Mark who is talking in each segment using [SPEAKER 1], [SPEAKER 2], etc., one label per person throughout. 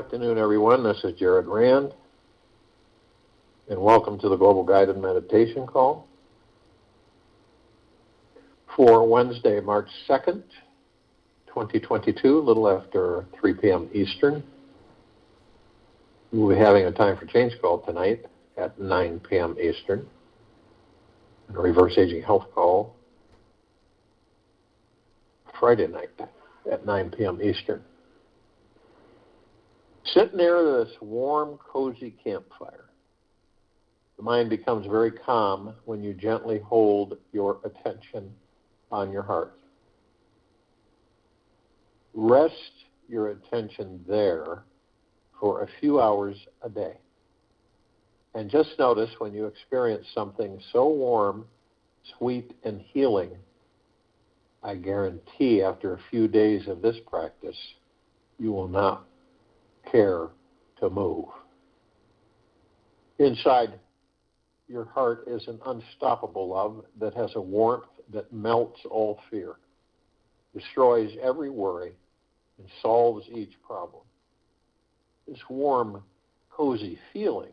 [SPEAKER 1] afternoon, everyone. This is Jared Rand, and welcome to the Global Guided Meditation Call for Wednesday, March 2nd, 2022, a little after 3 p.m. Eastern. We'll be having a Time for Change call tonight at 9 p.m. Eastern, and a Reverse Aging Health call Friday night at 9 p.m. Eastern. Sit near this warm, cozy campfire. The mind becomes very calm when you gently hold your attention on your heart. Rest your attention there for a few hours a day. And just notice when you experience something so warm, sweet, and healing, I guarantee after a few days of this practice, you will not care to move. Inside your heart is an unstoppable love that has a warmth that melts all fear, destroys every worry, and solves each problem. This warm, cozy feeling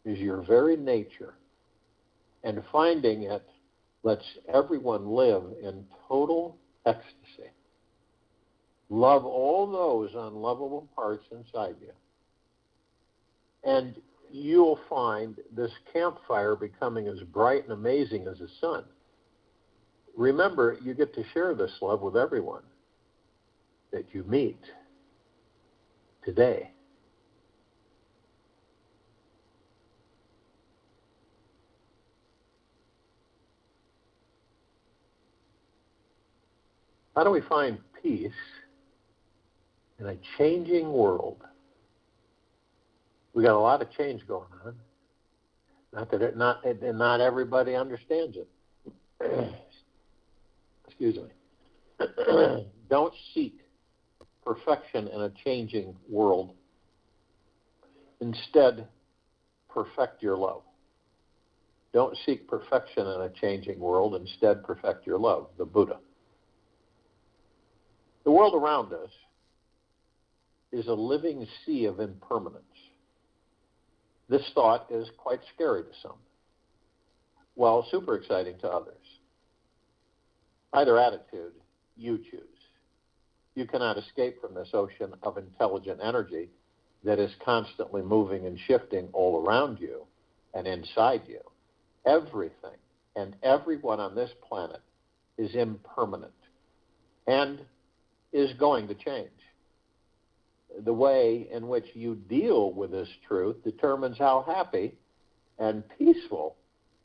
[SPEAKER 1] is your very nature, and finding it lets everyone live in total ecstasy. Love all those unlovable parts inside you. And you'll find this campfire becoming as bright and amazing as the sun. Remember, you get to share this love with everyone that you meet today. How do we find peace in a changing world? We got a lot of change going on. Not everybody understands it. Excuse me. Don't seek perfection in a changing world. Instead, perfect your love. Don't seek perfection in a changing world. Instead, perfect your love, the Buddha. The world around us is a living sea of impermanence. This thought is quite scary to some, while super exciting to others. Either attitude, you choose. You cannot escape from this ocean of intelligent energy that is constantly moving and shifting all around you and inside you. Everything and everyone on this planet is impermanent and is going to change. The way in which you deal with this truth determines how happy and peaceful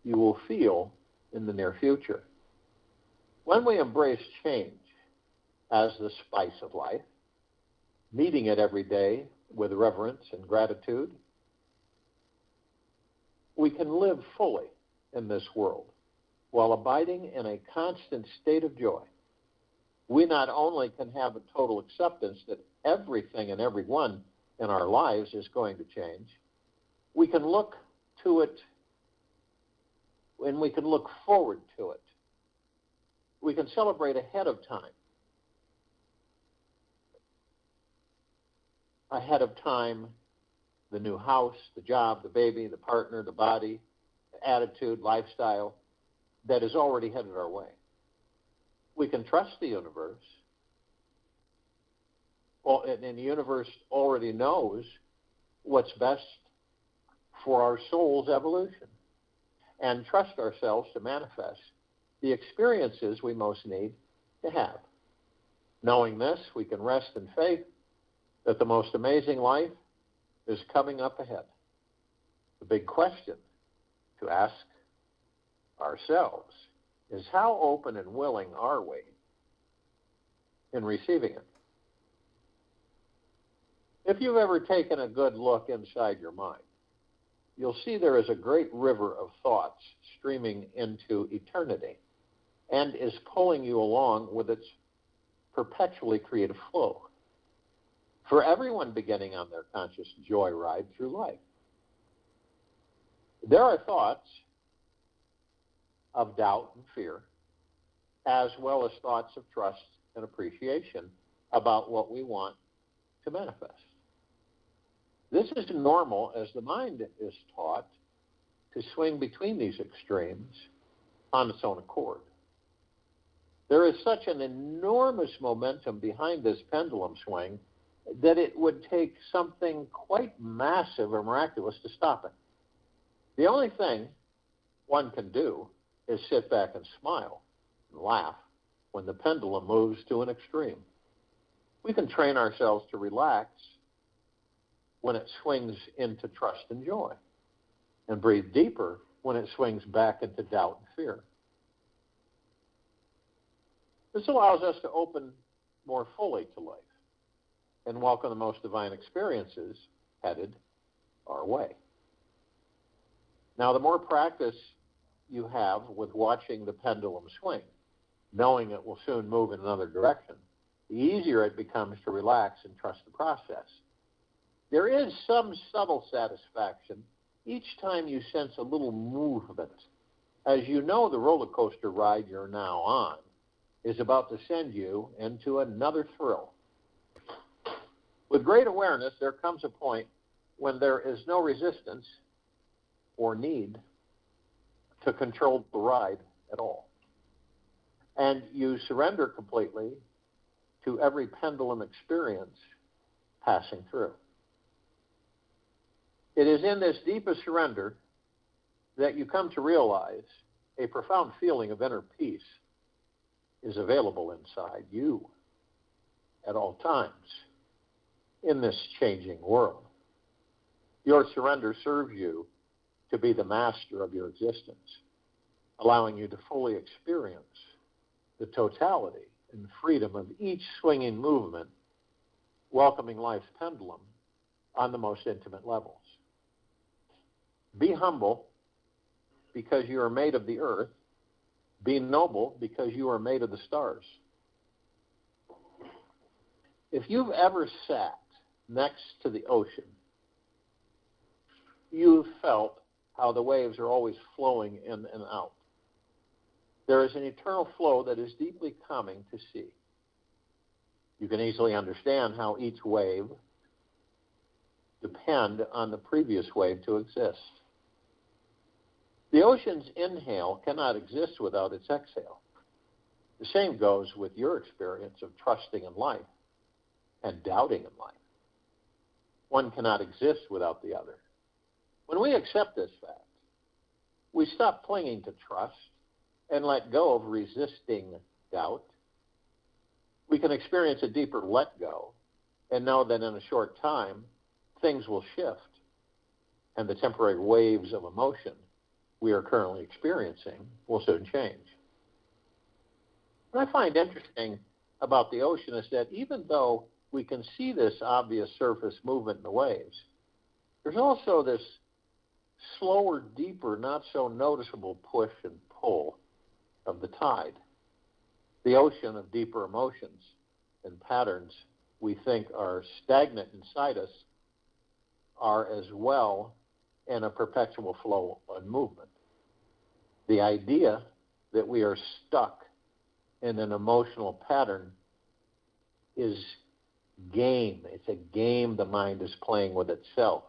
[SPEAKER 1] you will feel in the near future. When we embrace change as the spice of life, meeting it every day with reverence and gratitude, we can live fully in this world while abiding in a constant state of joy. We not only can have a total acceptance that everything and everyone in our lives is going to change, we can look to it and we can look forward to it. We can celebrate ahead of time. Ahead of time, the new house, the job, the baby, the partner, the body, the attitude, lifestyle that is already headed our way. We can trust the universe. And the universe already knows what's best for our soul's evolution, and trust ourselves to manifest the experiences we most need to have. Knowing this, we can rest in faith that the most amazing life is coming up ahead. The big question to ask ourselves is how open and willing are we in receiving it? If you've ever taken a good look inside your mind, you'll see there is a great river of thoughts streaming into eternity and is pulling you along with its perpetually creative flow. For everyone beginning on their conscious joyride through life, there are thoughts of doubt and fear, as well as thoughts of trust and appreciation about what we want to manifest. This is normal as the mind is taught to swing between these extremes on its own accord. There is such an enormous momentum behind this pendulum swing that it would take something quite massive or miraculous to stop it. The only thing one can do is sit back and smile and laugh when the pendulum moves to an extreme. We can train ourselves to relax when it swings into trust and joy, and breathe deeper when it swings back into doubt and fear. This allows us to open more fully to life and welcome the most divine experiences headed our way. Now, the more practice you have with watching the pendulum swing, knowing it will soon move in another direction, the easier it becomes to relax and trust the process. There is some subtle satisfaction each time you sense a little movement, as you know the roller coaster ride you're now on is about to send you into another thrill. With great awareness, there comes a point when there is no resistance or need to control the ride at all. And you surrender completely to every pendulum experience passing through. It is in this deepest surrender that you come to realize a profound feeling of inner peace is available inside you at all times in this changing world. Your surrender serves you to be the master of your existence, allowing you to fully experience the totality and freedom of each swinging movement, welcoming life's pendulum on the most intimate levels. Be humble because you are made of the earth. Be noble because you are made of the stars. If you've ever sat next to the ocean, you've felt how the waves are always flowing in and out. There is an eternal flow that is deeply calming to see. You can easily understand how each wave depends on the previous wave to exist. The ocean's inhale cannot exist without its exhale. The same goes with your experience of trusting in life and doubting in life. One cannot exist without the other. When we accept this fact, we stop clinging to trust and let go of resisting doubt. We can experience a deeper let go and know that in a short time, things will shift and the temporary waves of emotion we are currently experiencing will soon change. What I find interesting about the ocean is that even though we can see this obvious surface movement in the waves, there's also this slower, deeper, not so noticeable push and pull of the tide. The ocean of deeper emotions and patterns we think are stagnant inside us are as well in a perpetual flow and movement. The idea that we are stuck in an emotional pattern is game. It's a game the mind is playing with itself.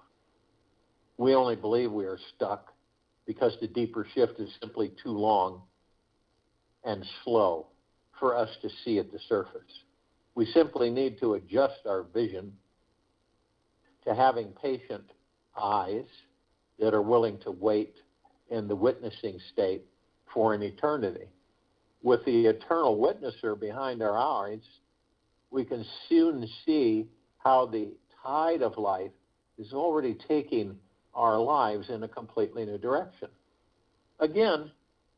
[SPEAKER 1] We only believe we are stuck because the deeper shift is simply too long and slow for us to see at the surface. We simply need to adjust our vision to having patient eyes that are willing to wait in the witnessing state for an eternity. With the eternal witnesser behind our eyes, we can soon see how the tide of life is already taking our lives in a completely new direction. Again,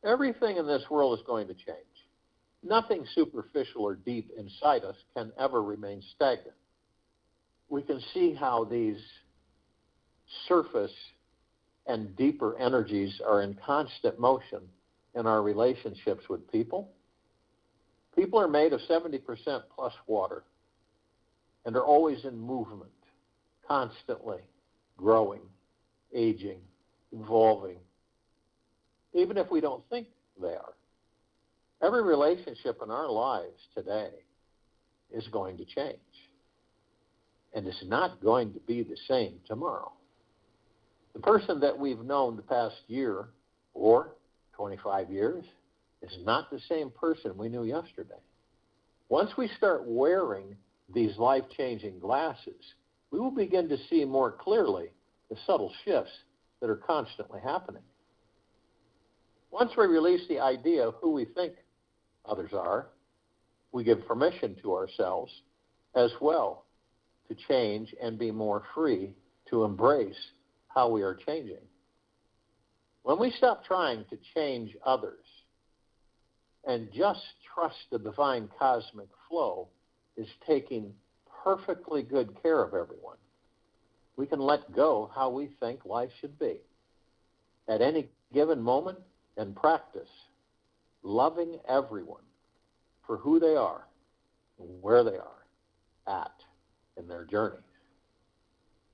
[SPEAKER 1] everything in this world is going to change. Nothing superficial or deep inside us can ever remain stagnant. We can see how these surface and deeper energies are in constant motion in our relationships with people. People are made of 70% plus water and are always in movement, constantly growing, aging, evolving, even if we don't think they are. Every relationship in our lives today is going to change. and is not going to be the same tomorrow. The person that we've known the past year or 25 years is not the same person we knew yesterday. Once we start wearing these life-changing glasses, we will begin to see more clearly the subtle shifts that are constantly happening. Once we release the idea of who we think others are, we give permission to ourselves as well to change and be more free to embrace how we are changing. When we stop trying to change others and just trust the divine cosmic flow is taking perfectly good care of everyone, we can let go how we think life should be. At any given moment and practice, loving everyone for who they are and where they are at in their journeys.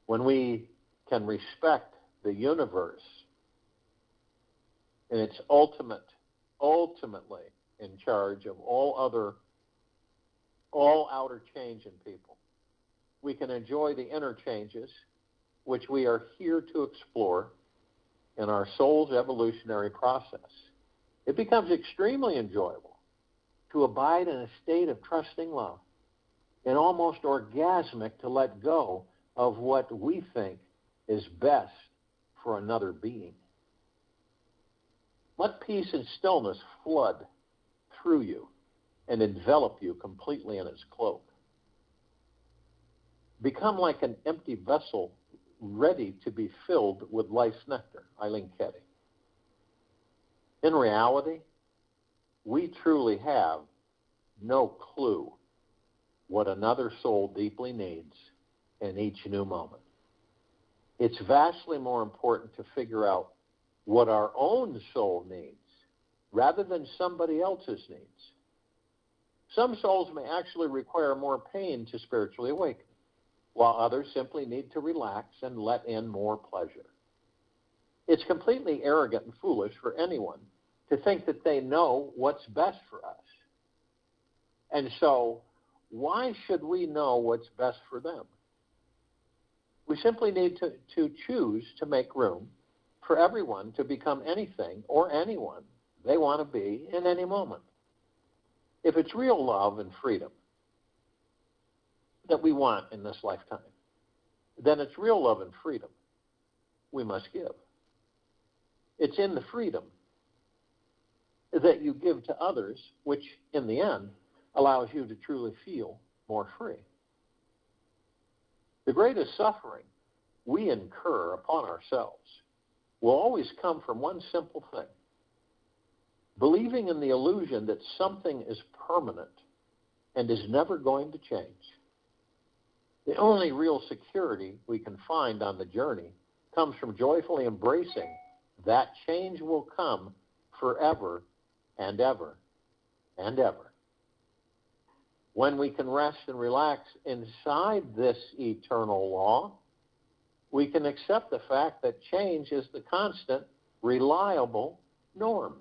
[SPEAKER 1] When we can respect the universe and it's ultimately in charge of all outer change in people, we can enjoy the inner changes which we are here to explore in our soul's evolutionary process. It becomes extremely enjoyable to abide in a state of trusting love and almost orgasmic to let go of what we think is best for another being. Let peace and stillness flood through you and envelop you completely in its cloak. Become like an empty vessel ready to be filled with life's nectar. Eileen Keddy. In reality, we truly have no clue what another soul deeply needs in each new moment. It's vastly more important to figure out what our own soul needs rather than somebody else's needs. Some souls may actually require more pain to spiritually awaken, while others simply need to relax and let in more pleasure. It's completely arrogant and foolish for anyone to think that they know what's best for us. And so, why should we know what's best for them? We simply need to choose to make room for everyone to become anything or anyone they want to be in any moment. If it's real love and freedom that we want in this lifetime, then it's real love and freedom we must give. It's in the freedom that you give to others, which in the end allows you to truly feel more free. The greatest suffering we incur upon ourselves will always come from one simple thing: believing in the illusion that something is permanent and is never going to change. The only real security we can find on the journey comes from joyfully embracing that change will come forever and ever and ever. When we can rest and relax inside this eternal law, we can accept the fact that change is the constant, reliable norm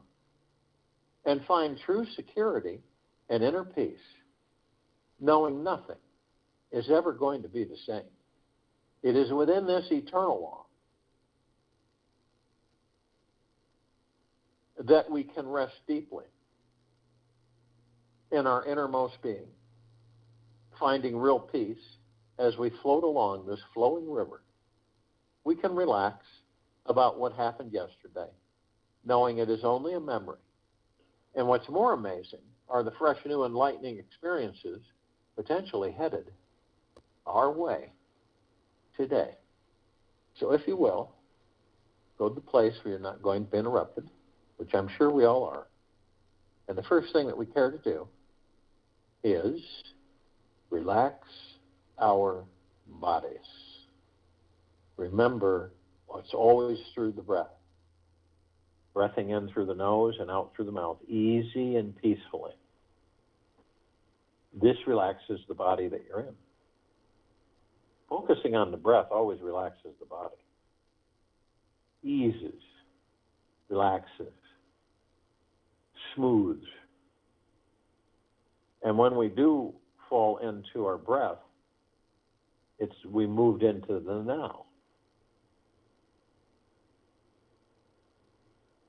[SPEAKER 1] and find true security and inner peace, knowing nothing is ever going to be the same. It is within this eternal law that we can rest deeply in our innermost being, finding real peace as we float along this flowing river. We can relax about what happened yesterday, knowing it is only a memory. And what's more amazing are the fresh, new, enlightening experiences potentially headed our way today. So if you will, go to the place where you're not going to be interrupted, which I'm sure we all are. And the first thing that we care to do is relax our bodies. Remember, it's always through the breath. Breathing in through the nose and out through the mouth, easy and peacefully. This relaxes the body that you're in. Focusing on the breath always relaxes the body. Eases, relaxes, smooths. And when we do fall into our breath, We moved into the now.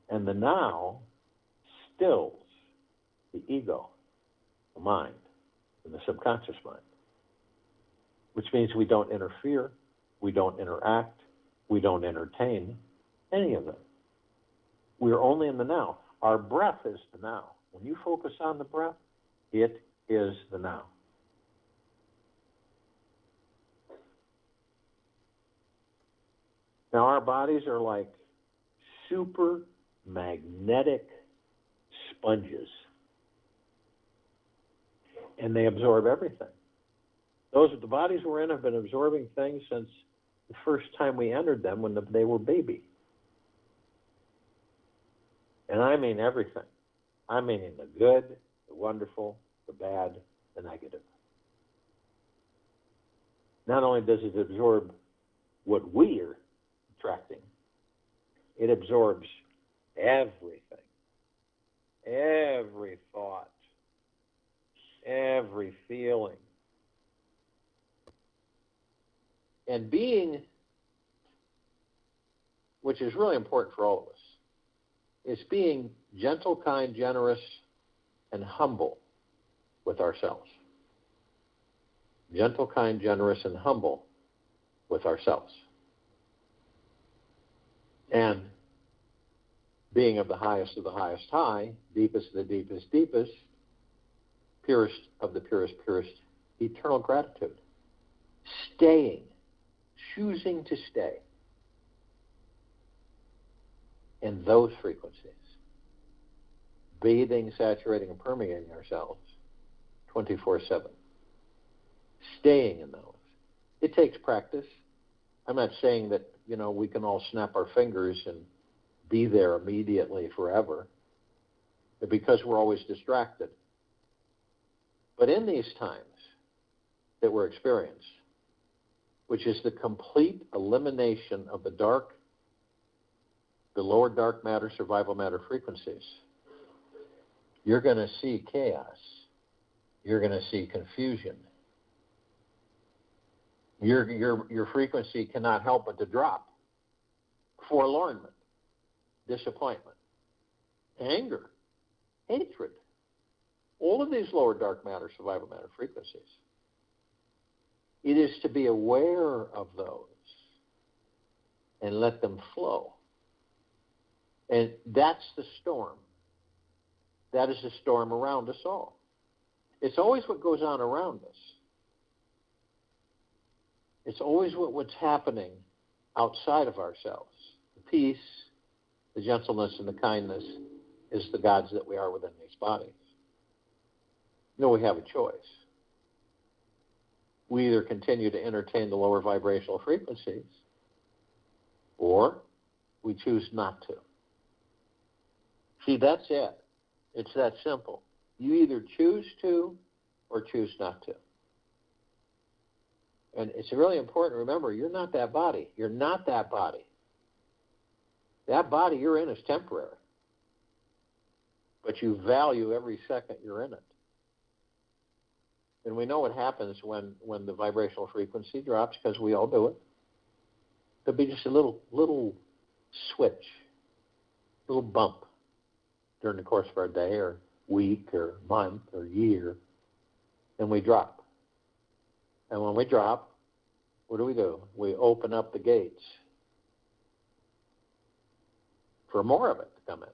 [SPEAKER 1] And the now stills the ego, the mind, and the subconscious mind, which means we don't interfere, we don't interact, we don't entertain any of it. We're only in the now. Our breath is the now. When you focus on the breath, it is the now. Now, our bodies are like super magnetic sponges, and they absorb everything. The bodies we're in have been absorbing things since the first time we entered them when they were baby. And I mean everything. I mean the good, the wonderful, the bad, the negative. Not only does it absorb what we are attracting, it absorbs everything. Every thought, every feeling. And being, which is really important for all of us, is being gentle, kind, generous, and humble with ourselves. Gentle, kind, generous, and humble with ourselves. And being of the highest high, deepest of the deepest, deepest, purest of the purest, purest, eternal gratitude. Staying, choosing to stay in those frequencies, bathing, saturating, and permeating ourselves 24/7. Staying in those. It takes practice. I'm not saying that, we can all snap our fingers and be there immediately forever, because we're always distracted. But in these times that we're experiencing, which is the complete elimination of the lower dark matter, survival matter frequencies, you're going to see chaos. You're going to see confusion. Your frequency cannot help but to drop. Forlornment, disappointment, anger, hatred, all of these lower dark matter, survival matter frequencies. It is to be aware of those and let them flow. And that's the storm. That is the storm around us all. It's always what goes on around us. It's always what's happening outside of ourselves. The peace, the gentleness, and the kindness is the gods that we are within these bodies. We have a choice. We either continue to entertain the lower vibrational frequencies, or we choose not to. See, that's it. It's that simple. You either choose to or choose not to. And it's really important to remember, you're not that body. You're not that body. That body you're in is temporary. But you value every second you're in it. And we know what happens when the vibrational frequency drops, because we all do it. There'll be just a little switch, little bump during the course of our day or week or month or year, and we drop. And when we drop, what do? We open up the gates for more of it to come in.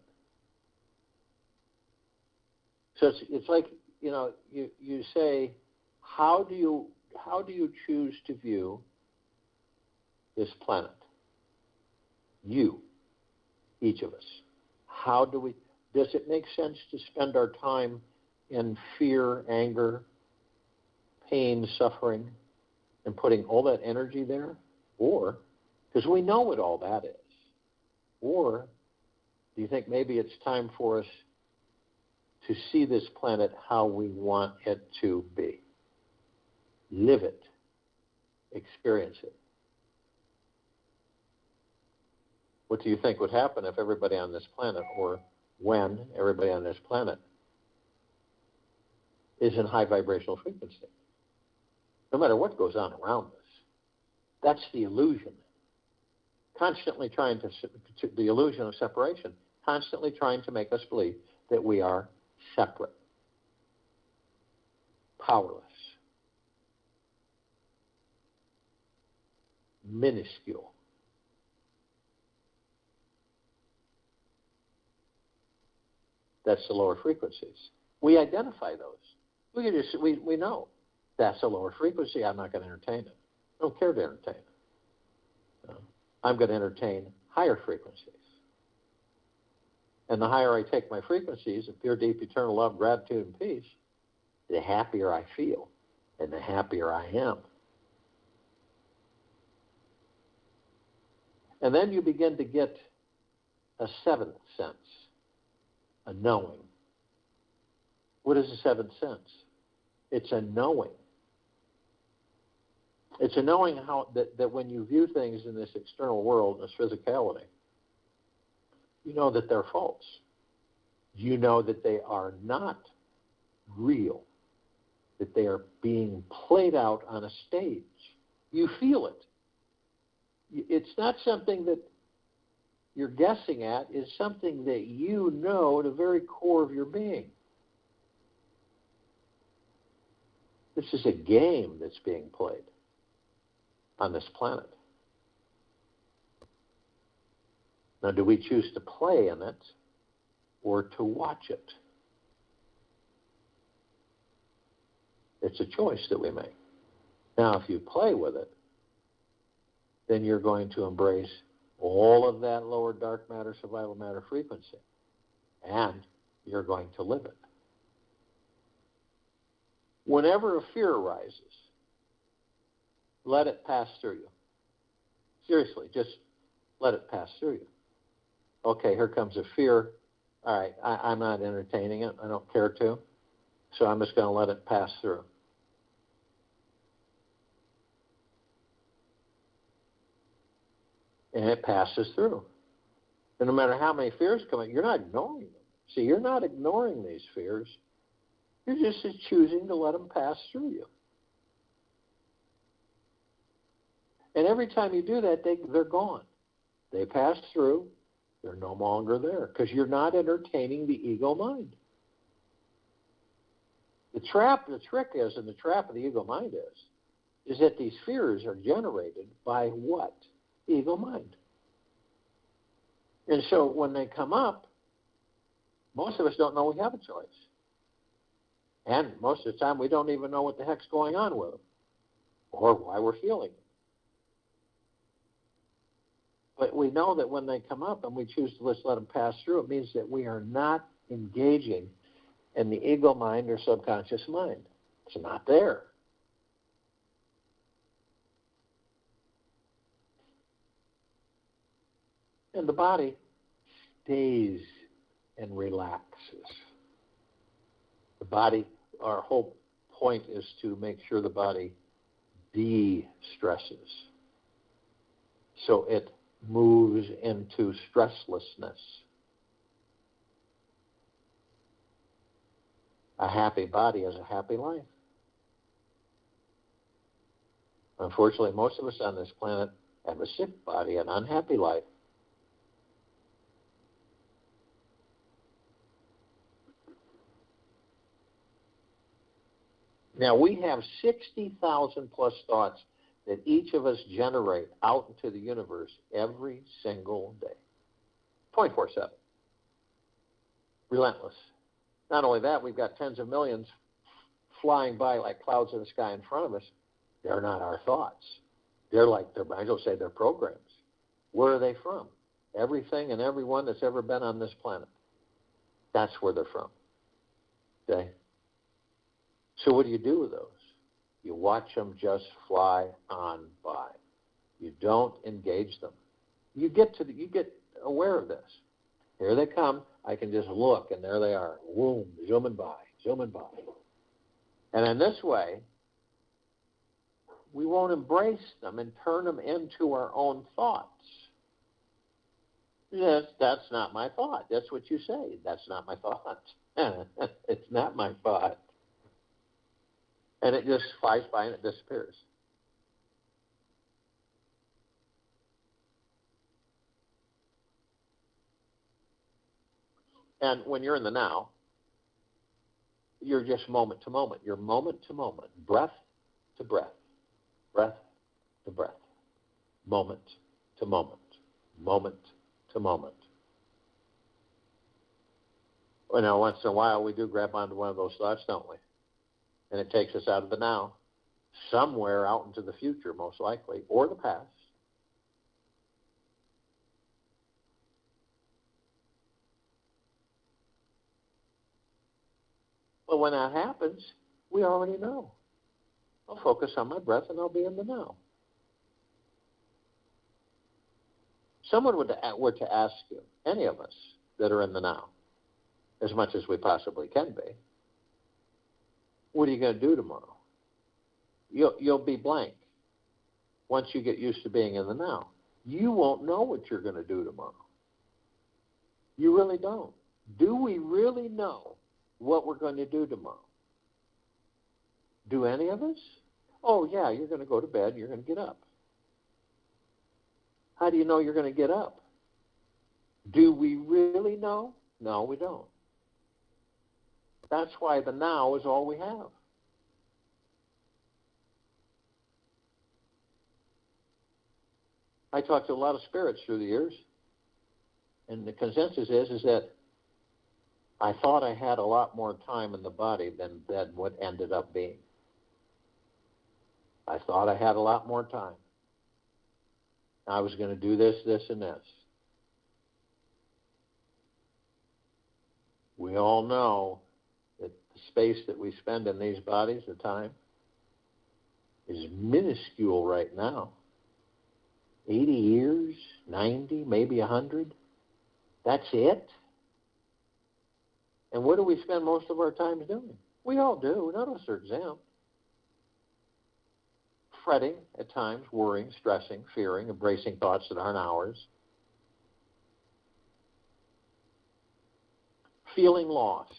[SPEAKER 1] So it's like, you say, how do you choose to view this planet? You, each of us. Does it make sense to spend our time in fear, anger, pain, suffering, and putting all that energy there? Or, because we know what all that is. Or, do you think maybe it's time for us to see this planet how we want it to be? Live it. Experience it. What do you think would happen if everybody on this planet, or when everybody on this planet, is in high vibrational frequency? No matter what goes on around us, That's the illusion. Constantly trying the illusion of separation, constantly trying to make us believe that we are separate, powerless, minuscule. That's the lower frequencies. We identify those. We know that's a lower frequency. I'm not going to entertain it. I don't care to entertain it. No. I'm going to entertain higher frequencies. And the higher I take my frequencies of pure, deep, eternal love, gratitude, and peace, the happier I feel and the happier I am. And then you begin to get a seventh sense, a knowing. What is the seventh sense? It's a knowing. It's a knowing how that when you view things in this external world, this physicality, you know that they're false. You know that they are not real, that they are being played out on a stage. You feel it. It's not something that you're guessing at. It's something that you know at the very core of your being. This is a game that's being played on this planet. Now, do we choose to play in it or to watch it? It's a choice that we make. Now, if you play with it, then you're going to embrace all of that lower dark matter, survival matter frequency, and you're going to live it. Whenever a fear arises, let it pass through you. Seriously, just let it pass through you. Okay, here comes a fear. All right, I'm not entertaining it. I don't care to. So I'm just going to let it pass through. And it passes through. And no matter how many fears come in, you're not ignoring them. See, you're not ignoring these fears. You're just choosing to let them pass through you. And every time you do that, they're gone. They pass through. They're no longer there because you're not entertaining the ego mind. The trick is, and the trap of the ego mind is that these fears are generated by what? The ego mind. And so when they come up, most of us don't know we have a choice. And most of the time, we don't even know what the heck's going on with them or why we're feeling them. But we know that when they come up and we choose to just let them pass through, it means that we are not engaging in the ego mind or subconscious mind. It's not there. And the body stays and relaxes. The body, our whole point is to make sure the body de-stresses. So it moves into stresslessness. A happy body is a happy life. Unfortunately, most of us on this planet have a sick body, an unhappy life. Now, we have 60,000 plus thoughts that each of us generate out into the universe every single day. 24/7. Relentless. Not only that, we've got tens of millions flying by like clouds in the sky in front of us. They're not our thoughts. They're like, I don't say they're programs. Where are they from? Everything and everyone that's ever been on this planet. That's where they're from. Okay? So what do you do with those? You watch them just fly on by. You don't engage them. You get aware of this. Here they come. I can just look, and there they are. Boom, zooming by. And in this way, we won't embrace them and turn them into our own thoughts. Yes, that's not my thought. That's what you say. That's not my thought. It's not my thought. And it just flies by and it disappears. And when you're in the now, you're just moment to moment. You're moment to moment, breath to breath, breath to breath, moment to moment, moment to moment. Well, now, once in a while, we do grab onto one of those thoughts, don't we? And it takes us out of the now, somewhere out into the future, most likely, or the past. But when that happens, we already know. I'll focus on my breath and I'll be in the now. Someone were to ask you, any of us that are in the now, as much as we possibly can be, what are you going to do tomorrow? You'll be blank once you get used to being in the now. You won't know what you're going to do tomorrow. You really don't. Do we really know what we're going to do tomorrow? Do any of us? Oh, yeah, you're going to go to bed and you're going to get up. How do you know you're going to get up? Do we really know? No, we don't. That's why the now is all we have. I talked to a lot of spirits through the years, and the consensus is that I thought I had a lot more time in the body than what ended up being. I thought I had a lot more time. I was going to do this, this, and this. We all know that the space that we spend in these bodies, the time, is minuscule right now. 80 years, 90, maybe 100. That's it. And what do we spend most of our time doing? We all do. None of us are exempt. Fretting at times, worrying, stressing, fearing, embracing thoughts that aren't ours. Feeling lost,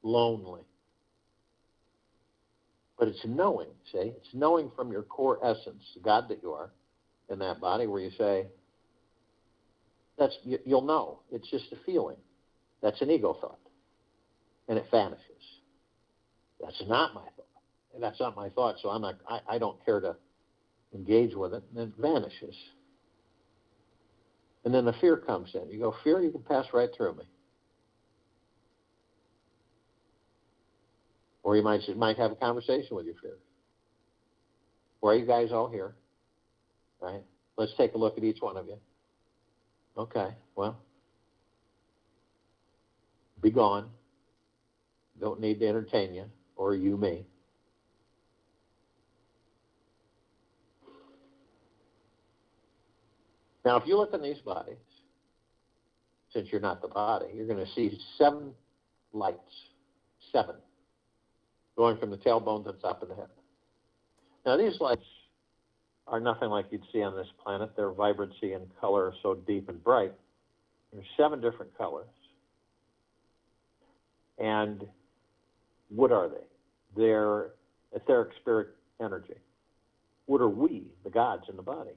[SPEAKER 1] lonely. But it's knowing, see? It's knowing from your core essence, the God that you are, in that body, where you say, you'll know. It's just a feeling. That's an ego thought. And it vanishes. That's not my thought. And that's not my thought, so I don't care to engage with it, and it vanishes. And then the fear comes in. You go, fear, you can pass right through me. Or you might have a conversation with your fear. Why are you guys all here? Right? Let's take a look at each one of you. Okay, well, be gone. Don't need to entertain you, or you me. Now, if you look in these bodies, since you're not the body, you're going to see 7 lights. 7. Going from the tailbone to the top of the head. Now, these lights are nothing like you'd see on this planet. Their vibrancy and color are so deep and bright. There's 7 different colors. And what are they? They're etheric spirit energy. What are we, the gods in the body?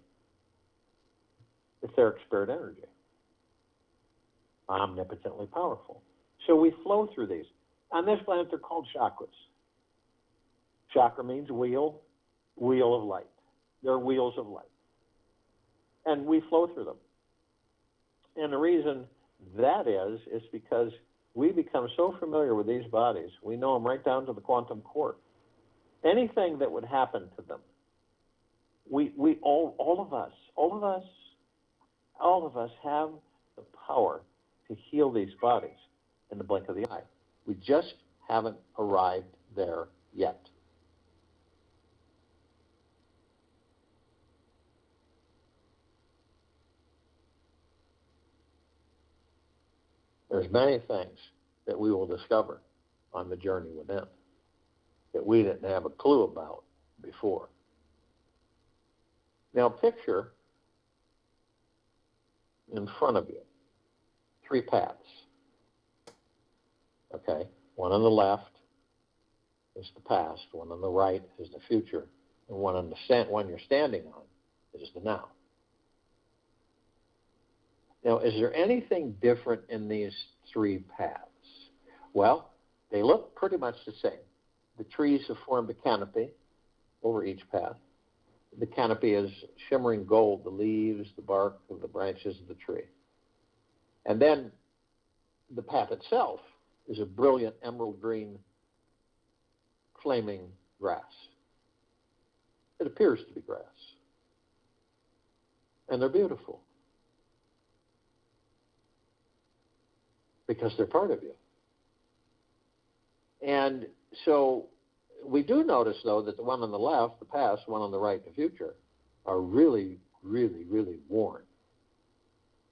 [SPEAKER 1] Etheric spirit energy. Omnipotently powerful. So we flow through these. On this planet, they're called chakras. Chakra means wheel of light. They're wheels of light. And we flow through them. And the reason that is because we become so familiar with these bodies, we know them right down to the quantum core. Anything that would happen to them, all of us have the power to heal these bodies in the blink of the eye. We just haven't arrived there yet. There's many things that we will discover on the journey within that we didn't have a clue about before. Now picture in front of you 3 paths. Okay, one on the left is the past, one on the right is the future, and one on the one you're standing on is the now. Now, is there anything different in these three paths? Well, they look pretty much the same. The trees have formed a canopy over each path. The canopy is shimmering gold, the leaves, the bark of the branches of the tree. And then the path itself is a brilliant emerald green flaming grass. It appears to be grass. And they're beautiful because they're part of you. And so we do notice, though, that the one on the left, the past, the one on the right, the future, are really, really, really worn.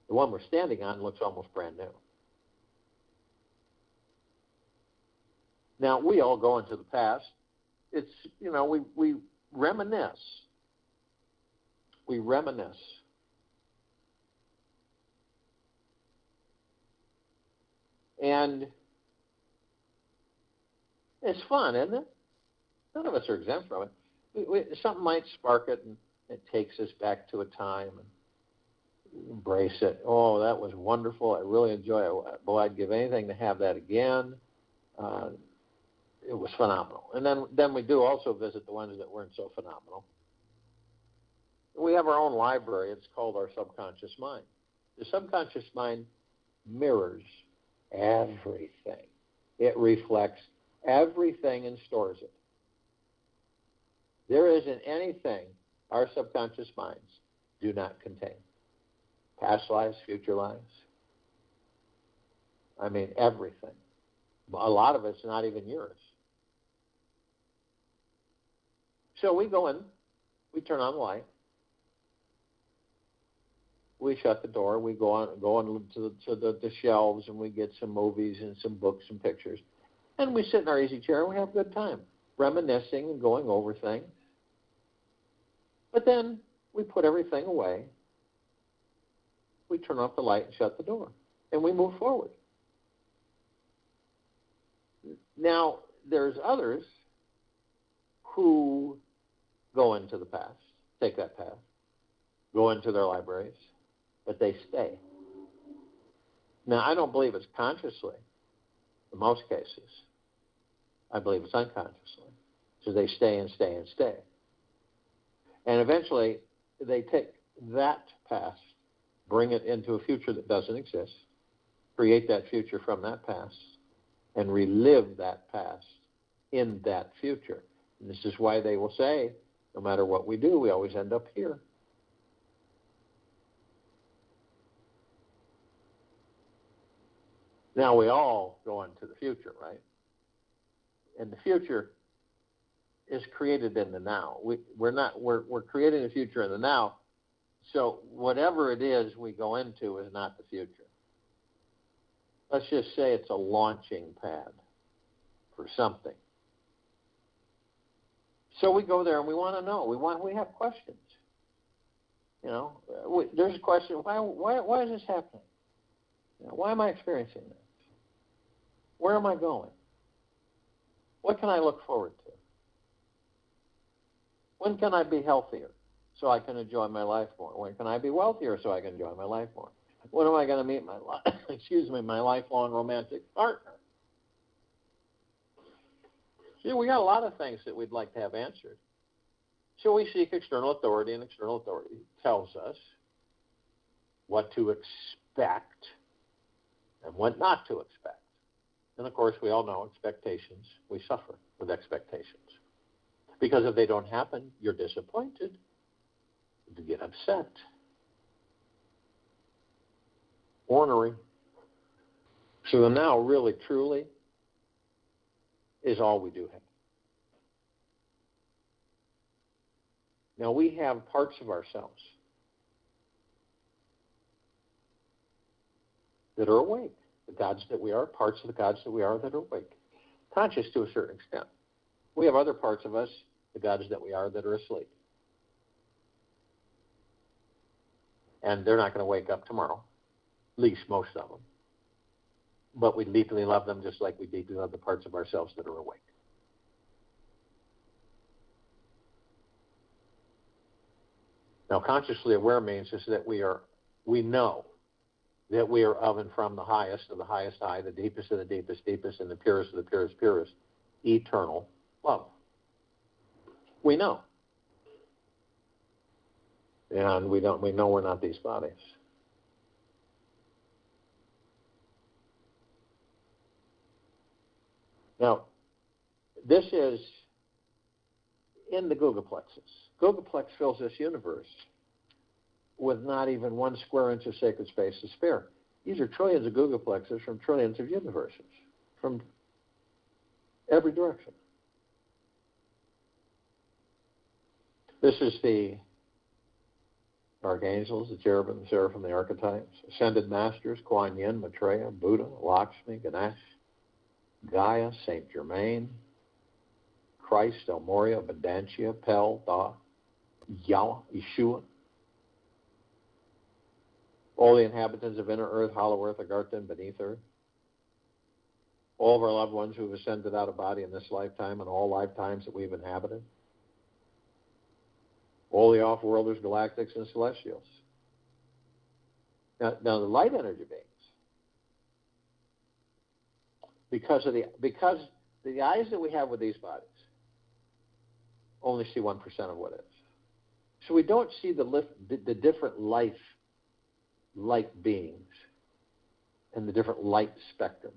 [SPEAKER 1] The one we're standing on looks almost brand new. Now, we all go into the past. It's, we reminisce. We reminisce. And it's fun, isn't it? None of us are exempt from it. Something might spark it, and it takes us back to a time and embrace it. Oh, that was wonderful. I really enjoy it. Boy, I'd give anything to have that again. It was phenomenal. And then we do also visit the ones that weren't so phenomenal. We have our own library. It's called our subconscious mind. The subconscious mind mirrors everything. It reflects everything and stores it. There isn't anything our subconscious minds do not contain. Past lives, future lives. I mean, everything. A lot of it's not even yours. So we go in, we turn on the light, we shut the door, we go on to the shelves, and we get some movies and some books and pictures. And we sit in our easy chair and we have a good time, reminiscing and going over things. But then we put everything away. We turn off the light and shut the door, and we move forward. Now, there's others who go into the past, take that path, go into their libraries, but they stay. Now, I don't believe it's consciously, in most cases. I believe it's unconsciously. So they stay and stay and stay. And eventually, they take that past, bring it into a future that doesn't exist, create that future from that past, and relive that past in that future. And this is why they will say, no matter what we do, we always end up here. Now, we all go into the future, right? And the future is created in the now. We're creating the future in the now. So whatever it is we go into is not the future. Let's just say it's a launching pad for something. So we go there and we want to know. We have questions. There's a question: why is this happening? Why am I experiencing this? Where am I going? What can I look forward to? When can I be healthier so I can enjoy my life more? When can I be wealthier so I can enjoy my life more? When am I going to meet my lifelong romantic partner? See, we got a lot of things that we'd like to have answered. So we seek external authority, and external authority tells us what to expect and what not to expect. And, of course, we all know expectations. We suffer with expectations. Because if they don't happen, you're disappointed. You get upset. Ornery. So the now really, truly is all we do have. Now, we have parts of ourselves that are awake. The gods that we are, parts of the gods that we are that are awake. Conscious to a certain extent. We have other parts of us, the gods that we are, that are asleep. And they're not going to wake up tomorrow, at least most of them. But we deeply love them just like we deeply love the parts of ourselves that are awake. Now, consciously aware means is that we know that we are of and from the highest of the highest high, the deepest of the deepest, deepest, and the purest of the purest, purest, eternal love. We know. And we know we're not these bodies. Now, this is in the Gogaplexes. Gogaplex fills this universe with not even 1 square inch of sacred space to spare. These are trillions of Gogaplexes from trillions of universes, from every direction. This is the Archangels, the cherubim, the seraphim, the archetypes, ascended masters, Kuan Yin, Maitreya, Buddha, Lakshmi, Ganesh, Gaia, Saint Germain, Christ, El Moria, Vedantia, Pel, Da, Yahweh, Yeshua, all the inhabitants of inner earth, hollow earth, Agartha, and beneath earth, all of our loved ones who have ascended out of body in this lifetime and all lifetimes that we've inhabited, all the off-worlders, galactics, and celestials. Now the light energy beings, because the eyes that we have with these bodies only see 1% of what is. So we don't see the different light beings and the different light spectrums.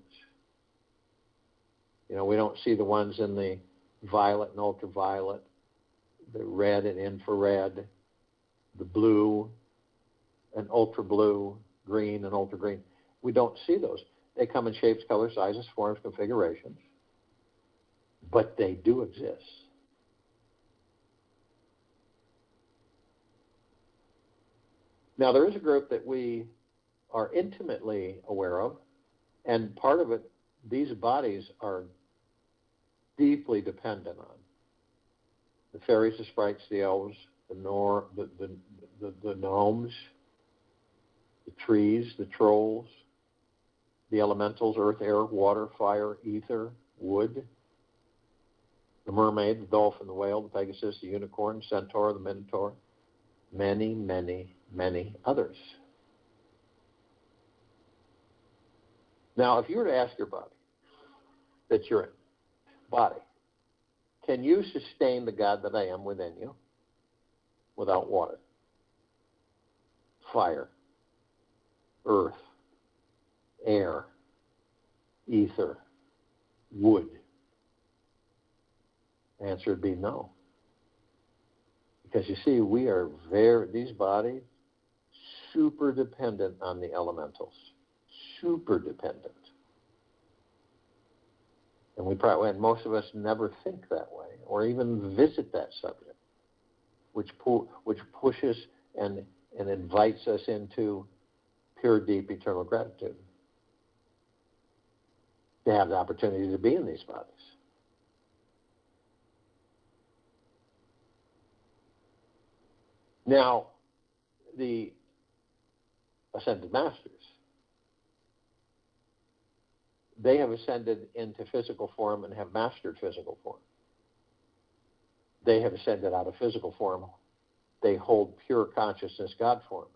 [SPEAKER 1] You know, we don't see the ones in the violet and ultraviolet, the red and infrared, the blue and ultra blue, green and ultra green. We don't see those. They come in shapes, colors, sizes, forms, configurations, but they do exist. Now, there is a group that we are intimately aware of, and part of it, these bodies are deeply dependent on. The fairies, the sprites, the elves, the gnomes, the trees, the trolls, the elementals, earth, air, water, fire, ether, wood, the mermaid, the dolphin, the whale, the pegasus, the unicorn, centaur, the minotaur, many, many, many others. Now, if you were to ask your body that you're in, body, can you sustain the God that I am within you without water, fire, earth, air, ether, wood? The answer would be no. Because you see, we are these bodies, super dependent on the elementals. Super dependent. And most of us never think that way, or even visit that subject, which pushes and invites us into pure, deep, eternal gratitude. To have the opportunity to be in these bodies. Now, the ascended masters, they have ascended into physical form and have mastered physical form. They have ascended out of physical form. They hold pure consciousness God form.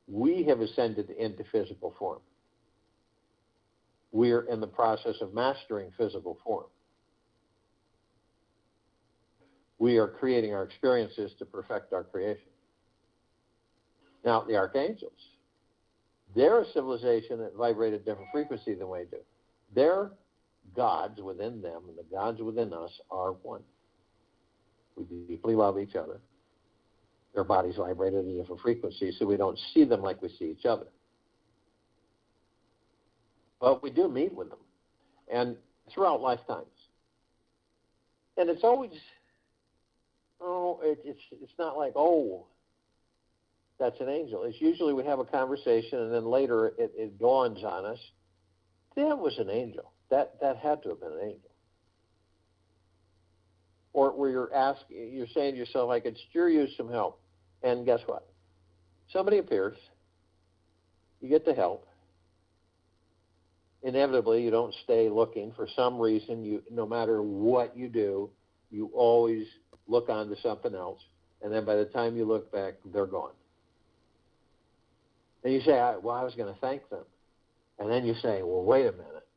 [SPEAKER 1] We have ascended into physical form. We are in the process of mastering physical form. We are creating our experiences to perfect our creation. Now, the Archangels, they're a civilization that vibrate at a different frequency than we do. Their gods within them and the gods within us are one. We deeply love each other. Their bodies vibrate at a different frequency, so we don't see them like we see each other. But we do meet with them, and throughout lifetimes. And it's always, it's not like, that's an angel. It's usually we have a conversation, and then later it dawns on us, that was an angel. That had to have been an angel. Or where you're saying to yourself, I could sure use some help. And guess what? Somebody appears. You get the help. Inevitably, you don't stay looking. For some reason, no matter what you do, you always look on to something else. And then by the time you look back, they're gone. And you say, well, I was going to thank them. And then you say, well, wait a minute.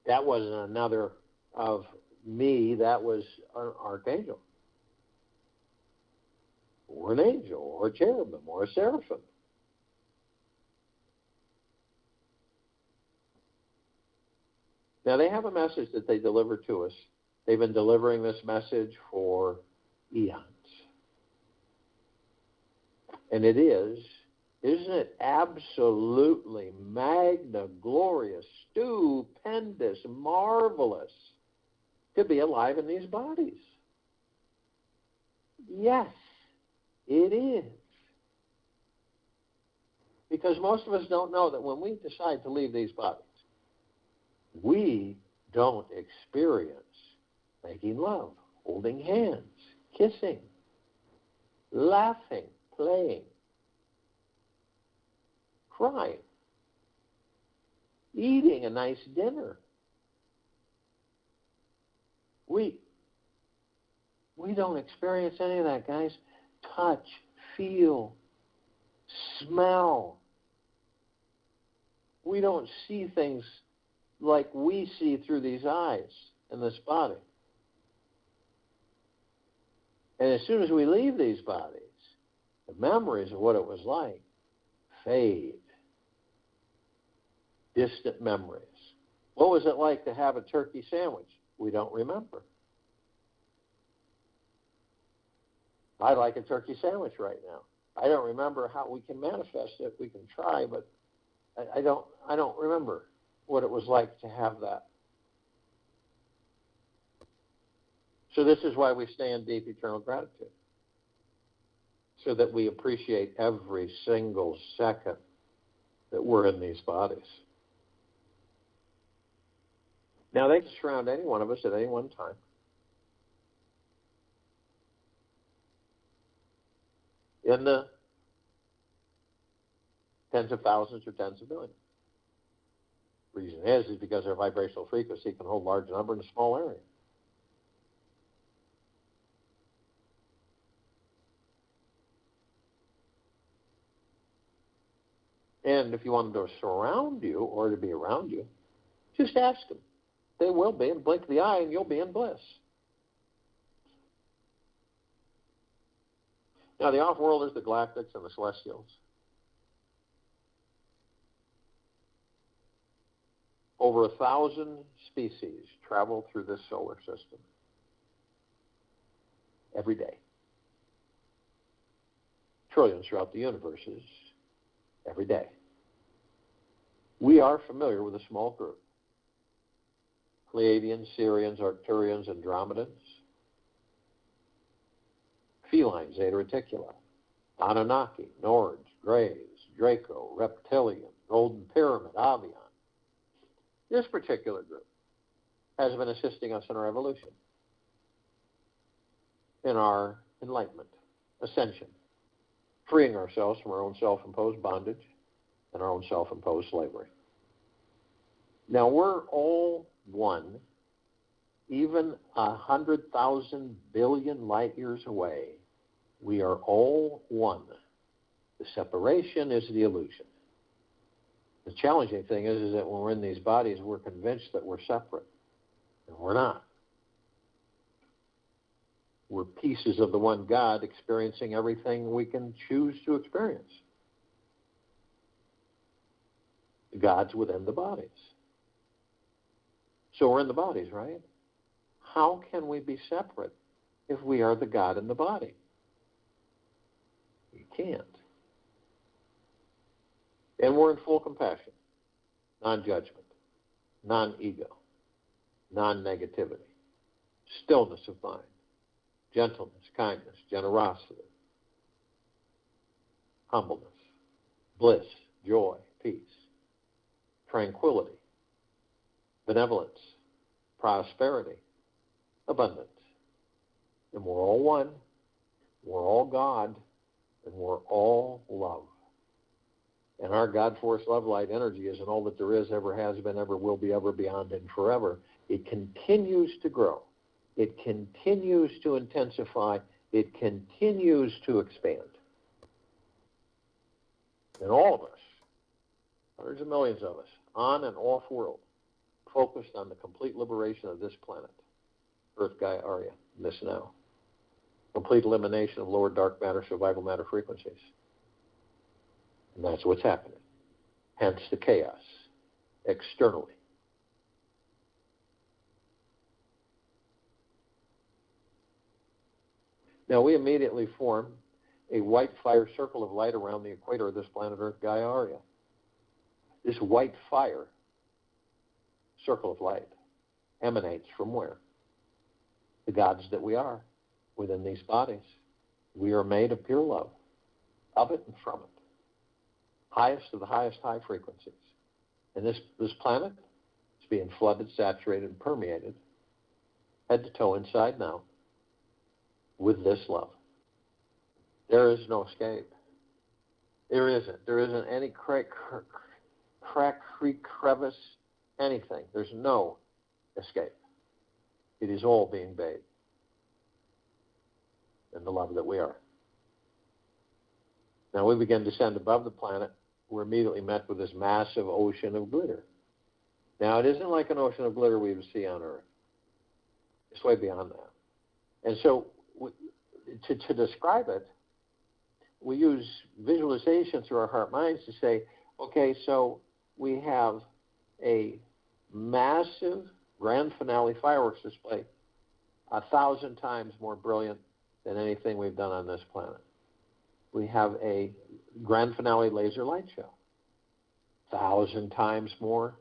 [SPEAKER 1] That wasn't another of me, that was an archangel. Or an angel, or a cherubim, or a seraphim. Now, they have a message that they deliver to us. They've been delivering this message for eons. And it is, isn't it absolutely magna, glorious, stupendous, marvelous to be alive in these bodies? Yes, it is. Because most of us don't know that when we decide to leave these bodies, we don't experience making love, holding hands, kissing, laughing, playing, crying, eating a nice dinner. We don't experience any of that, guys. Touch, feel, smell. We don't see things like we see through these eyes in this body. And as soon as we leave these bodies, the memories of what it was like fade. Distant memories. What was it like to have a turkey sandwich? We don't remember. I like a turkey sandwich right now. I don't remember how we can manifest it. We can try, but I don't remember what it was like to have that. So this is why we stay in deep eternal gratitude, so that we appreciate every single second that we're in these bodies. Now, they can surround any one of us at any one time. In the tens of thousands or tens of millions. Reason is because our vibrational frequency can hold large number in a small area. And if you want them to surround you or to be around you, just ask them. They will be, and blink the eye, and you'll be in bliss. Now, the off-worlders, the galactics, and the celestials. Over 1,000 species travel through this solar system every day. Trillions throughout the universes every day. We are familiar with a small group. Pleiadians, Sirians, Arcturians, Andromedans. Feline, Zeta Reticuli. Anunnaki, Nords, Greys, Draco, Reptilian, Golden Pyramid, Avian. This particular group has been assisting us in our evolution, in our enlightenment, ascension, freeing ourselves from our own self-imposed bondage and our own self-imposed slavery. Now, we're all one, even 100,000 billion light years away. We are all one. The separation is the illusion. The challenging thing is that when we're in these bodies, we're convinced that we're separate, and we're not. We're pieces of the one God experiencing everything we can choose to experience. God's within the bodies. So we're in the bodies, right? How can we be separate if we are the God in the body? You can't. And we're in full compassion, non-judgment, non-ego, non-negativity, stillness of mind, gentleness, kindness, generosity, humbleness, bliss, joy, peace, tranquility, benevolence, prosperity, abundance. And we're all one, we're all God, and we're all love. And our God force love light energy isn't all that there is, ever has been, ever will be, ever beyond, and forever. It continues to grow. It continues to intensify. It continues to expand. And all of us, hundreds of millions of us, on and off world, focused on the complete liberation of this planet, Earth, Gaia, Arya, this now. Complete elimination of lower dark matter, survival matter frequencies. And that's what's happening. Hence the chaos externally. Now we immediately form a white fire circle of light around the equator of this planet Earth, Gaia, Arya. This white fire circle of light emanates from where? The gods that we are within these bodies. We are made of pure love, of it and from it. Highest of the highest high frequencies. And this planet is being flooded, saturated, and permeated, head to toe, inside and out, with this love. There is no escape. There isn't. There isn't any crack, creek, crevice, anything. There's no escape. It is all being bathed in the love that we are. Now we begin to descend above the planet. We're immediately met with this massive ocean of glitter. Now it isn't like an ocean of glitter we would see on Earth. It's way beyond that. And so to describe it, we use visualization through our heart minds to say, okay, so we have a massive grand finale fireworks display 1,000 times more brilliant than anything we've done on this planet. We have a grand finale laser light show 1,000 times more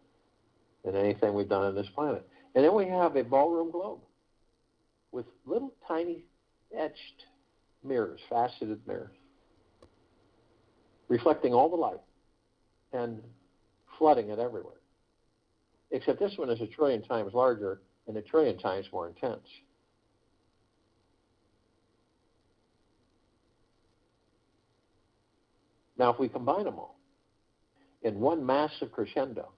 [SPEAKER 1] than anything we've done on this planet. And then we have a ballroom globe with little tiny etched mirrors, faceted mirrors, reflecting all the light and flooding it everywhere. Except this one is 1 trillion times larger and 1 trillion times more intense. Now, if we combine them all in one massive crescendo,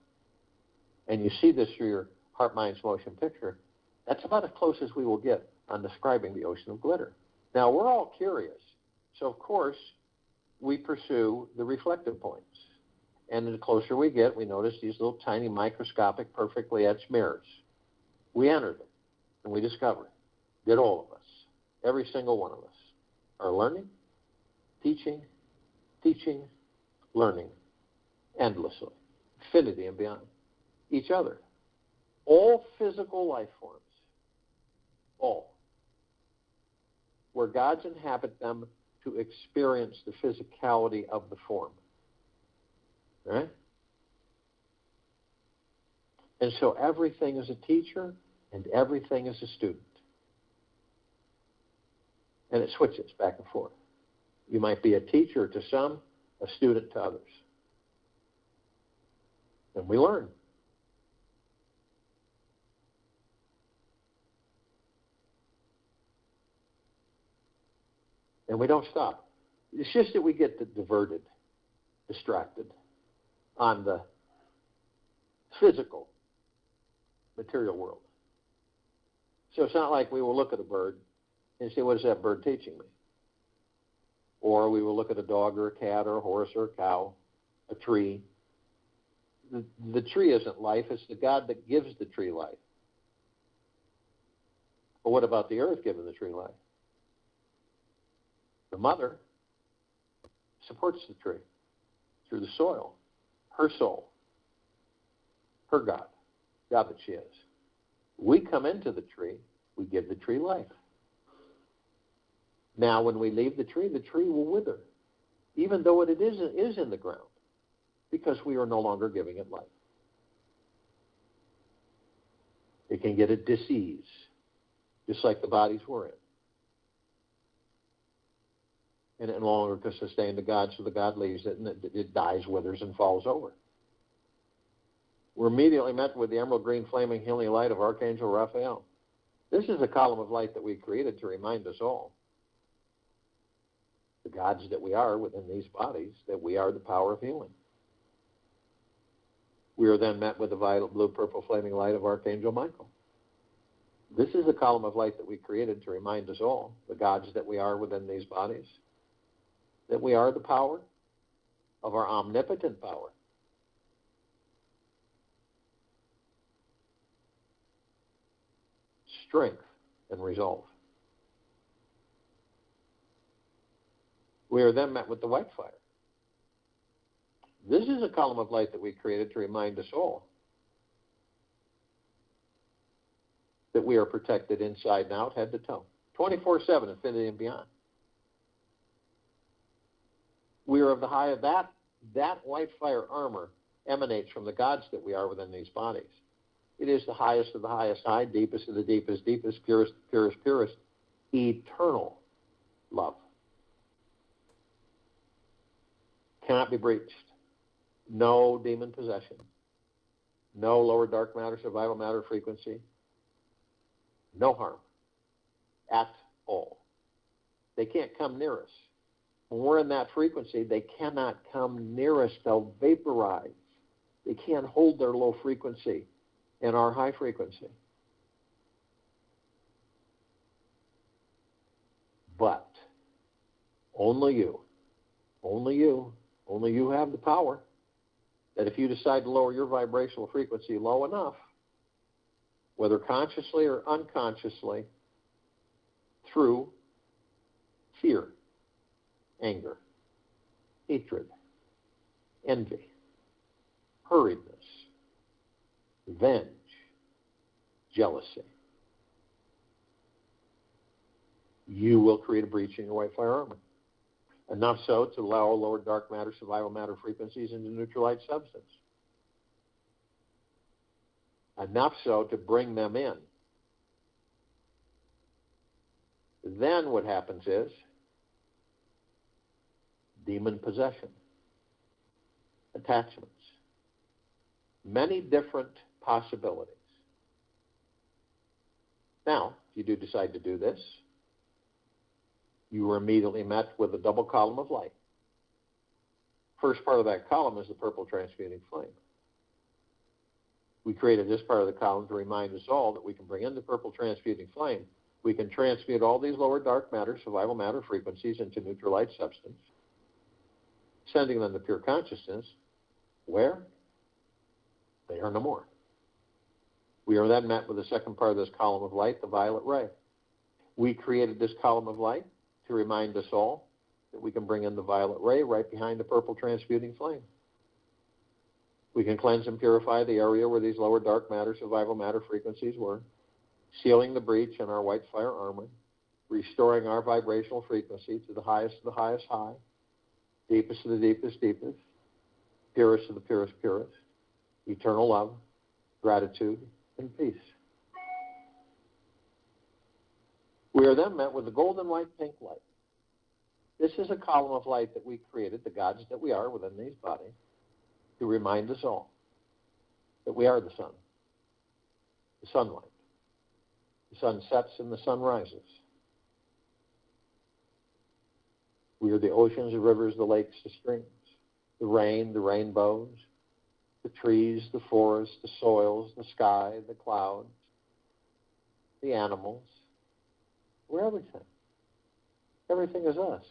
[SPEAKER 1] and you see this through your heart, mind's motion picture, that's about as close as we will get on describing the ocean of glitter. Now, we're all curious, so of course, we pursue the reflective points. And the closer we get, we notice these little tiny microscopic, perfectly etched mirrors. We enter them, and we discover that all of us, every single one of us, are learning, teaching, learning, endlessly, infinity and beyond, each other. All physical life forms, all, where gods inhabit them to experience the physicality of the form. All right? And so everything is a teacher and everything is a student. And it switches back and forth. You might be a teacher to some, a student to others. And we learn. And we don't stop. It's just that we get diverted, distracted on the physical, material world. So it's not like we will look at a bird and say, what is that bird teaching me? Or we will look at a dog or a cat or a horse or a cow, a tree. The tree isn't life, it's the God that gives the tree life. But what about the earth giving the tree life? The mother supports the tree through the soil, her soul, her God that she is. We come into the tree, we give the tree life. Now, when we leave the tree will wither, even though it is in the ground, because we are no longer giving it life. It can get a disease, just like the bodies we're in. And it no longer can sustain the God, so the God leaves it, and it dies, withers, and falls over. We're immediately met with the emerald green flaming healing light of Archangel Raphael. This is a column of light that we created to remind us all, the gods that we are within these bodies, that we are the power of healing. We are then met with the violet, blue, purple flaming light of Archangel Michael. This is a column of light that we created to remind us all, the gods that we are within these bodies, that we are the power of our omnipotent power. Strength and resolve. We are then met with the white fire. This is a column of light that we created to remind us all that we are protected inside and out, head to toe, 24/7, infinity and beyond. We are of the high of that white fire armor emanates from the gods that we are within these bodies. It is the highest of the highest high, deepest of the deepest deepest, purest purest purest, eternal love. Cannot be breached. No demon possession. No lower dark matter, survival matter frequency. No harm at all. They can't come near us. When we're in that frequency, they cannot come near us. They'll vaporize. They can't hold their low frequency in our high frequency. But only you have the power that if you decide to lower your vibrational frequency low enough, whether consciously or unconsciously, through fear, anger, hatred, envy, hurriedness, revenge, jealousy, you will create a breach in your white fire armor. Enough so to allow lower dark matter, survival matter frequencies into neutralized substance. Enough so to bring them in. Then what happens is demon possession, attachments, many different possibilities. Now, if you do decide to do this, you are immediately met with a double column of light. First part of that column is the purple transmuting flame. We created this part of the column to remind us all that we can bring in the purple transmuting flame. We can transmute all these lower dark matter, survival matter frequencies into neutralized substance, sending them to pure consciousness, where they are no more. We are then met with the second part of this column of light, the violet ray. We created this column of light to remind us all that we can bring in the violet ray right behind the purple transmuting flame. We can cleanse and purify the area where these lower dark matter, survival matter frequencies were, sealing the breach in our white fire armor, restoring our vibrational frequency to the highest of the highest high, deepest of the deepest deepest, purest of the purest purest, eternal love, gratitude, and peace. We are then met with the golden white pink light. This is a column of light that we created, the gods that we are within these bodies, to remind us all that we are the sun, the sunlight. The sun sets and the sun rises. We are the oceans, the rivers, the lakes, the streams, the rain, the rainbows, the trees, the forests, the soils, the sky, the clouds, the animals. We're everything. Everything is us.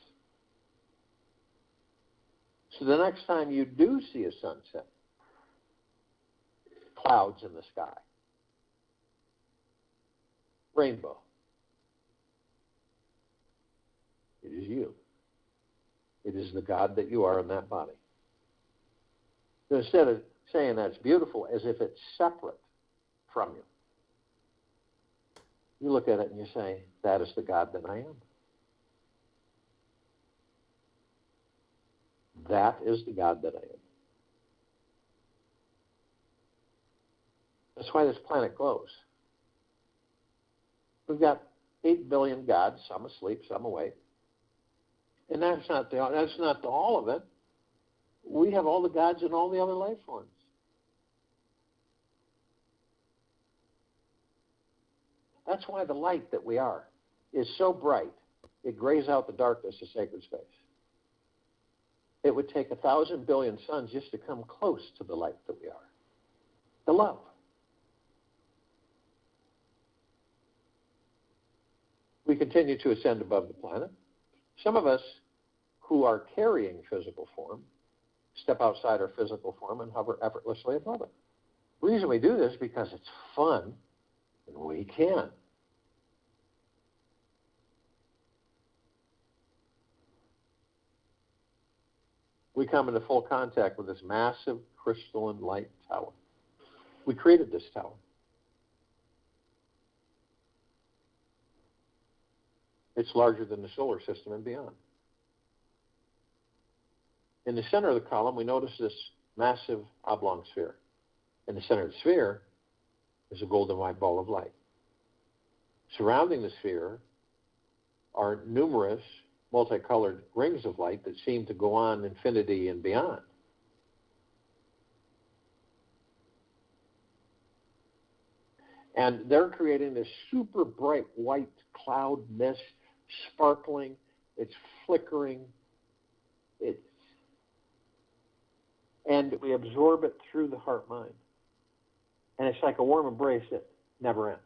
[SPEAKER 1] So the next time you do see a sunset, clouds in the sky, rainbow, it is you. It is the God that you are in that body. So instead of saying that's beautiful as if it's separate from you, you look at it and you say, that is the God that I am. That is the God that I am. That's why this planet glows. We've got 8 billion gods, some asleep, some awake. And that's not all of it. We have all the gods and all the other life forms. That's why the light that we are is so bright, it grays out the darkness of sacred space. It would take 1,000 billion suns just to come close to the light that we are. The love. We continue to ascend above the planet. Some of us who are carrying physical form step outside our physical form and hover effortlessly above it. The reason we do this is because it's fun and we can. We come into full contact with this massive crystalline light tower. We created this tower. It's larger than the solar system and beyond. In the center of the column, we notice this massive oblong sphere. In the center of the sphere is a golden white ball of light. Surrounding the sphere are numerous multicolored rings of light that seem to go on infinity and beyond. And they're creating this super bright white cloud mist, sparkling, it's flickering, and we absorb it through the heart-mind. And it's like a warm embrace that never ends.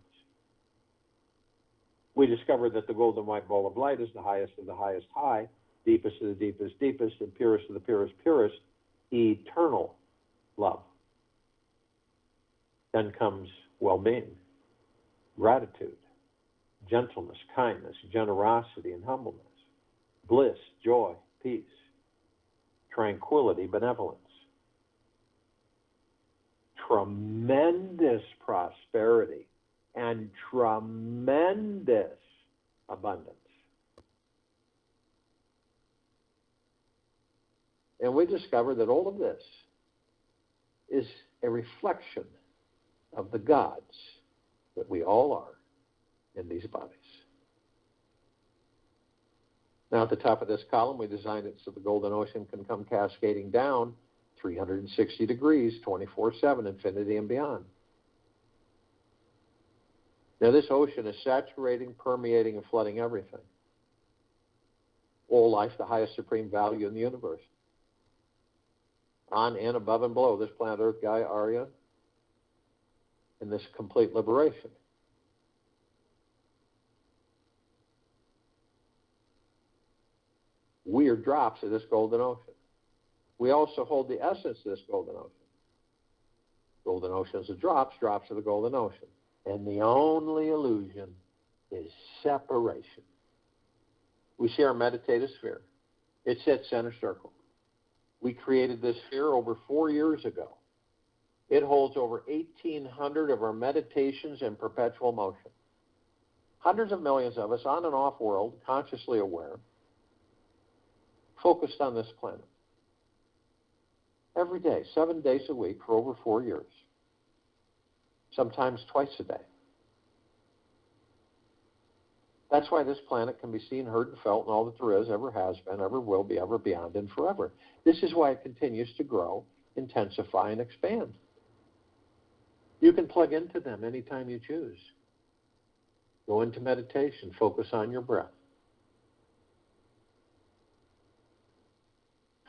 [SPEAKER 1] We discovered that the golden white ball of light is the highest of the highest high, deepest of the deepest deepest, and purest of the purest purest, eternal love. Then comes well-being, gratitude, gentleness, kindness, generosity, and humbleness, bliss, joy, peace, tranquility, benevolence, tremendous prosperity, and tremendous abundance. And we discover that all of this is a reflection of the gods that we all are in these bodies. Now at the top of this column, we designed it so the golden ocean can come cascading down 360 degrees, 24/7, infinity and beyond. Now this ocean is saturating, permeating, and flooding everything. All life, the highest supreme value in the universe. On and above and below this planet Earth, Gaia, Arya, in this complete liberation. We are drops of this golden ocean. We also hold the essence of this golden ocean. Golden oceans are drops, drops of the golden ocean. And the only illusion is separation. We see our meditative sphere. It's at center circle. We created this sphere over 4 years ago. It holds over 1,800 of our meditations in perpetual motion. Hundreds of millions of us on and off world, consciously aware, focused on this planet. Every day, 7 days a week for over 4 years. Sometimes twice a day. That's why this planet can be seen, heard, and felt, and all that there is, ever has been, ever will be, ever beyond, and forever. This is why it continues to grow, intensify, and expand. You can plug into them anytime you choose. Go into meditation, focus on your breath.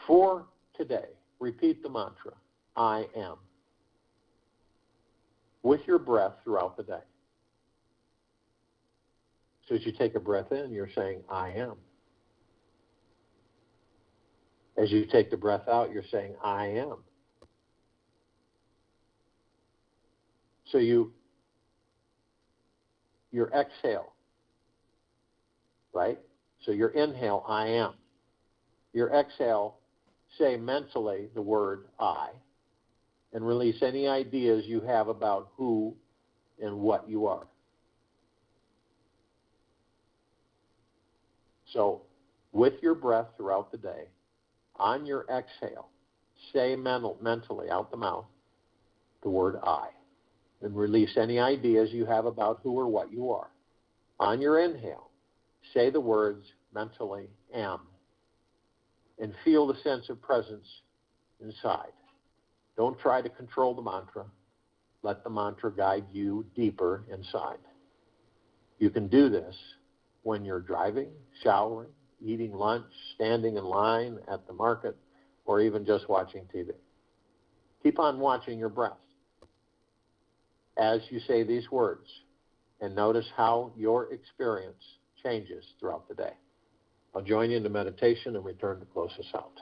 [SPEAKER 1] For today, repeat the mantra, I am, with your breath throughout the day. So as you take a breath in, you're saying, I am. As you take the breath out, you're saying, I am. So your exhale, right? So your inhale, I am. Your exhale, say mentally the word I, and release any ideas you have about who and what you are. So with your breath throughout the day, on your exhale, say mentally out the mouth the word I, and release any ideas you have about who or what you are. On your inhale, say the words mentally am, and feel the sense of presence inside. Don't try to control the mantra. Let the mantra guide you deeper inside. You can do this when you're driving, showering, eating lunch, standing in line at the market, or even just watching TV. Keep on watching your breath as you say these words, and notice how your experience changes throughout the day. I'll join you in the meditation and return to close us out.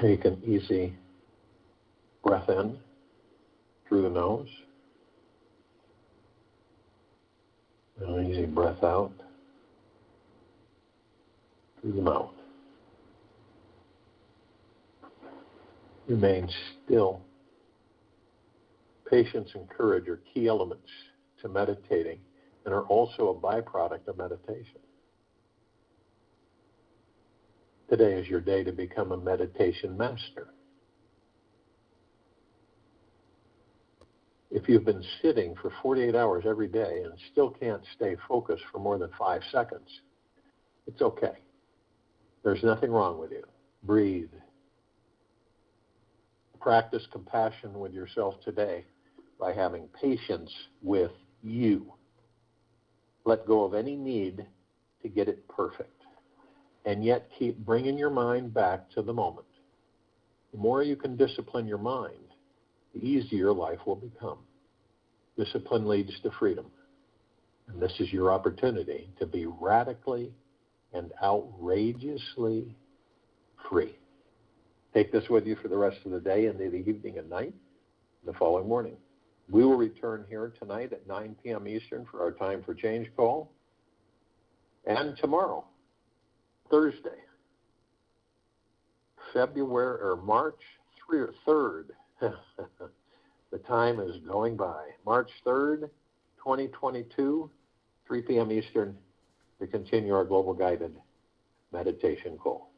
[SPEAKER 1] Take an easy breath in through the nose, and an easy breath out through the mouth. Remain still. Patience and courage are key elements to meditating and are also a byproduct of meditation. Today is your day to become a meditation master. If you've been sitting for 48 hours every day and still can't stay focused for more than 5 seconds, it's okay. There's nothing wrong with you. Breathe. Practice compassion with yourself today by having patience with you. Let go of any need to get it perfect, and yet keep bringing your mind back to the moment. The more you can discipline your mind, the easier life will become. Discipline leads to freedom, and this is your opportunity to be radically and outrageously free. Take this with you for the rest of the day, into the evening and night, the following morning. We will return here tonight at 9 p.m. Eastern for our Time for Change call. And tomorrow, Thursday, March 3rd. The time is going by. March 3rd, 2022, 3 p.m. Eastern, to continue our global guided meditation call.